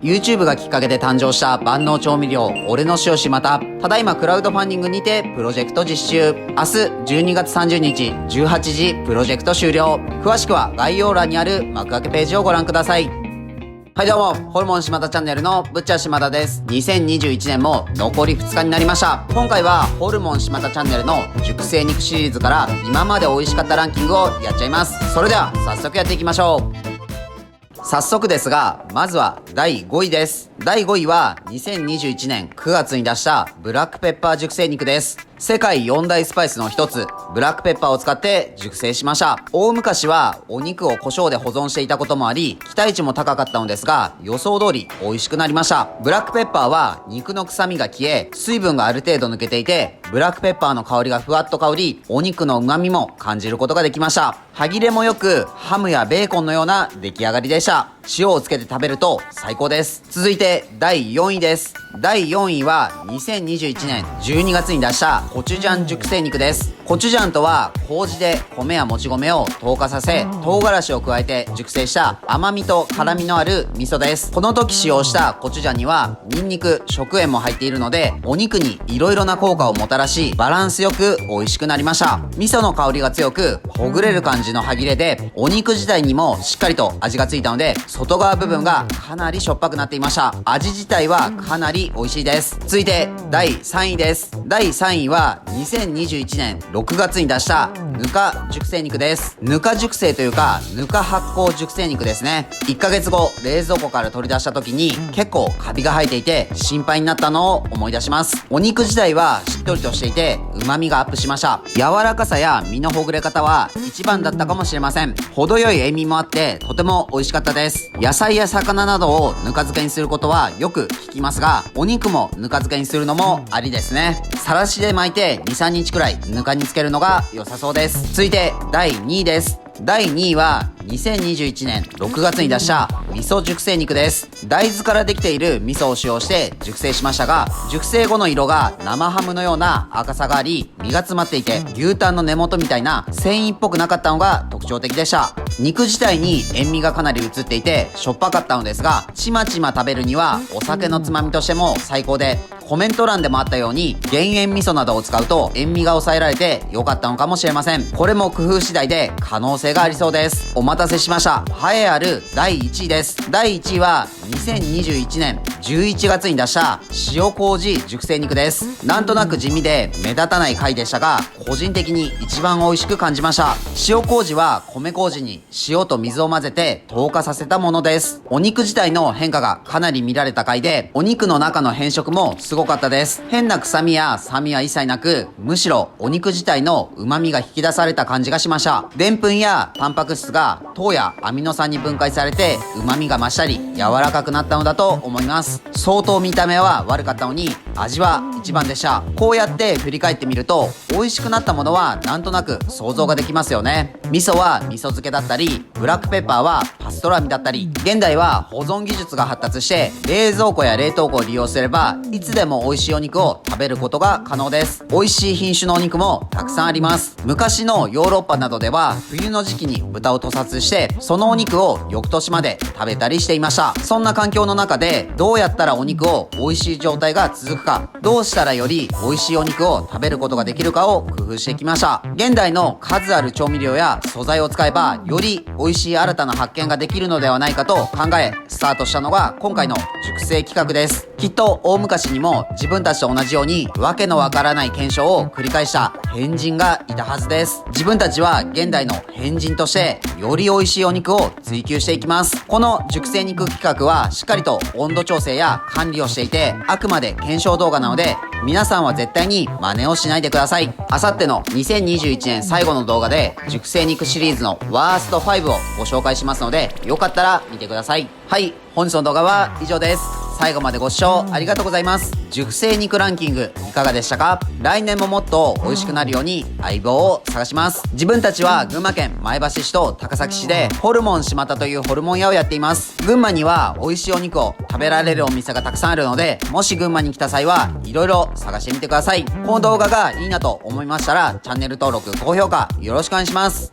YouTube がきっかけで誕生した万能調味料、俺の塩島田。ただいまクラウドファンディングにてプロジェクト実施中。明日12月30日18時プロジェクト終了。詳しくは概要欄にある幕開けページをご覧ください。はいどうも、ホルモン島田チャンネルのぶっちゃ島田です。2021年も残り2日になりました。今回はホルモン島田チャンネルの熟成肉シリーズから今まで美味しかったランキングをやっちゃいます。それでは早速やっていきましょう。早速ですが、まずは第5位です。第5位は2021年9月に出したブラックペッパー熟成肉です。世界4大スパイスの一つ、ブラックペッパーを使って熟成しました。大昔はお肉を胡椒で保存していたこともあり、期待値も高かったのですが、予想通り美味しくなりました。ブラックペッパーは肉の臭みが消え、水分がある程度抜けていて、ブラックペッパーの香りがふわっと香り、お肉の旨味も感じることができました。歯切れもよく、ハムやベーコンのような出来上がりでした。塩をつけて食べると最高です。続いて第4位です。第4位は2021年12月に出したコチュジャン熟成肉です。コチュジャンとは麹で米やもち米を糖化させ、唐辛子を加えて熟成した甘みと辛みのある味噌です。この時使用したコチュジャンにはニンニク、食塩も入っているので、お肉に色々な効果をもたらし、バランスよく美味しくなりました。味噌の香りが強く、ほぐれる感じの歯切れで、お肉自体にもしっかりと味がついたので、外側部分がかなりしょっぱくなっていました。味自体はかなり美味しいです。続いて第3位です。第3位は2021年6月に出したぬか熟成肉です。ぬか熟成というか、ぬか発酵熟成肉ですね。1ヶ月後、冷蔵庫から取り出した時に結構カビが生えていて心配になったのを思い出します。お肉自体はしっとりとしていて旨味がアップしました。柔らかさや身のほぐれ方は一番だったかもしれません。程よい塩味もあってとても美味しかったです。野菜や魚などをぬか漬けにすることはよく聞きますが、お肉もぬか漬けにするのもありですね。さらしで巻いて 2,3 日くらいぬかにつけるのが良さそうです。続いて第2位です。第2位は2021年6月に出した味噌熟成肉です。大豆からできている味噌を使用して熟成しましたが、熟成後の色が生ハムのような赤さがあり、身が詰まっていて牛タンの根元みたいな繊維っぽくなかったのが特徴的でした。肉自体に塩味がかなり移っていてしょっぱかったのですが、ちまちま食べるにはお酒のつまみとしても最高で、コメント欄でもあったように減塩味噌などを使うと塩味が抑えられて良かったのかもしれません。これも工夫次第で可能性がありそうです。お待たせしました。栄えある第1位です。第1位は2021年11月に出した塩麹熟成肉です。なんとなく地味で目立たない回でしたが、個人的に一番美味しく感じました。塩麹は米麹に塩と水を混ぜて糖化させたものです。お肉自体の変化がかなり見られた回で、お肉の中の変色もすごかったです。変な臭みや酸味は一切なく、むしろお肉自体の旨味が引き出された感じがしました。でんぷんやタンパク質が糖やアミノ酸に分解されて旨味が増したり柔らかくなったのだと思います。相当見た目は悪かったのに味は一番でした。こうやって振り返ってみると、美味しくなったものはなんとなく想像ができますよね。味噌は味噌漬けだったり、ブラックペッパーはパストラミだったり、現代は保存技術が発達して冷蔵庫や冷凍庫を利用すればいつでも美味しいお肉を食べることが可能です。美味しい品種のお肉もたくさんあります。昔のヨーロッパなどでは冬の時期に豚を屠殺してそのお肉を翌年まで食べたりしていました。そんな環境の中でどうやったらお肉を美味しい状態が続くか、どうしたらより美味しいお肉を食べることができるかを工夫してきました。現代の数ある調味料や素材を使えばより美味しい新たな発見ができるのではないかと考えスタートしたのが今回の熟成企画です。きっと大昔にも自分たちと同じようにわけのわからない検証を繰り返した変人がいたはずです。自分たちは現代の変人としてより美味しいお肉を追求していきます。この熟成肉企画はしっかりと温度調整や管理をしていて、あくまで検証動画なので皆さんは絶対に真似をしないでください。あさっての2021年最後の動画で熟成肉シリーズのワースト5をご紹介しますので、よかったら見てください。はい、本日の動画は以上です。最後までご視聴ありがとうございます。熟成肉ランキングいかがでしたか？来年ももっと美味しくなるように相棒を探します。自分たちは群馬県前橋市と高崎市でホルモン島田というホルモン屋をやっています。群馬には美味しいお肉を食べられるお店がたくさんあるので、もし群馬に来た際はいろいろ探してみてください。この動画がいいなと思いましたらチャンネル登録、高評価よろしくお願いします。